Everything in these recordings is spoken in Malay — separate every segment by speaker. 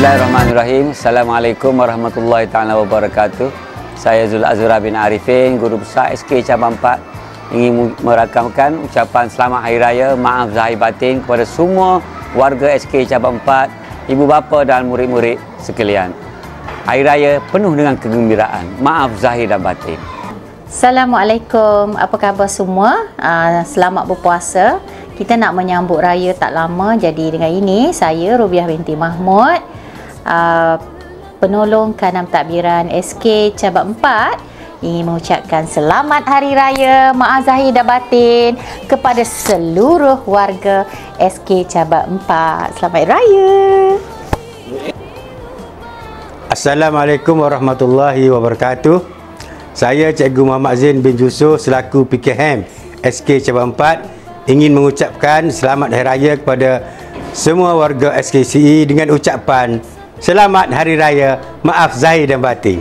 Speaker 1: Bismillahirrahmanirrahim. Assalamualaikum warahmatullahi taala wabarakatuh. Saya Zul Azura bin Arifin, Guru Besar SK Cabang 4, ingin merakamkan ucapan selamat Hari Raya, maaf zahir batin kepada semua warga SK Cabang 4, ibu bapa dan murid-murid sekalian. Hari Raya penuh dengan kegembiraan, maaf zahir dan batin.
Speaker 2: Assalamualaikum, apa khabar semua? Selamat berpuasa. Kita nak menyambut raya tak lama, jadi dengan ini saya Rubiah binti Mahmud, penolong Kanam Takbiran SK Cabang 4, ingin mengucapkan selamat Hari Raya, maaf zahir dan batin kepada seluruh warga SK Cabang 4. Selamat Hari Raya.
Speaker 3: Assalamualaikum warahmatullahi wabarakatuh. Saya Cikgu Muhammad Zain bin Jusuf selaku PKM SK Cabang 4 ingin mengucapkan selamat Hari Raya kepada semua warga SKCE dengan ucapan selamat Hari Raya, maaf zahir dan batin.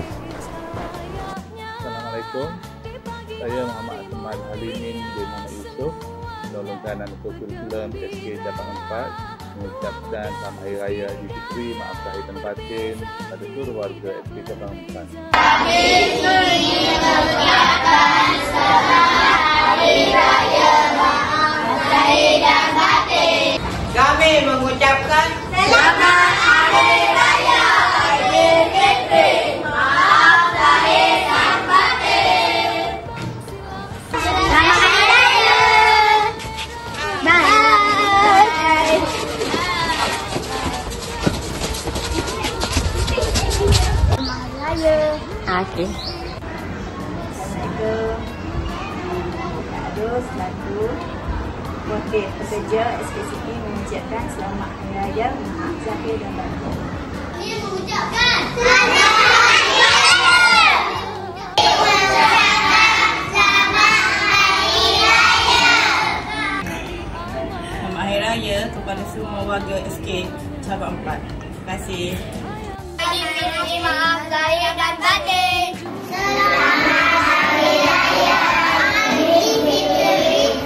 Speaker 4: Assalamualaikum. Saya Muhammad Ahmad Halimin bin Muhammad Yusof, penolong kanan kurikulum SK Cabang 4, mengucapkan selamat Hari Raya Aidilfitri, maaf zahir dan batin kepada seluruh warga SK Cabang 4.
Speaker 5: Kami mengucapkan selamat Hari Raya, maaf zahir dan batin.
Speaker 6: Kami mengucapkan
Speaker 5: Selamat Hari Raya Aidilfitri, maaf zahir dan batin. Selamat Hari Raya. Bye. Selamat Raya.
Speaker 2: Okey.
Speaker 7: Selaku wakil pekerja SKCE mengucapkan selamat Hari Raya, maaf zahir dan batin.
Speaker 5: Kami mengucapkan Selamat Hari Raya. Selamat Hari Raya.
Speaker 6: Selamat Hari Raya kepada semua warga SK Cabang 4. Terima kasih.
Speaker 5: Aidilfitri, maaf zahir dan batin. Selamat Hari Raya Aidilfitri.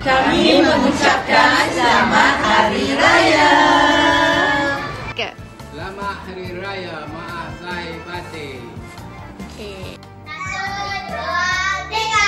Speaker 6: Kami mengucapkan selamat Hari Raya.
Speaker 8: Selamat Hari Raya, maaf zahir batin.
Speaker 5: Satu, dua, tiga.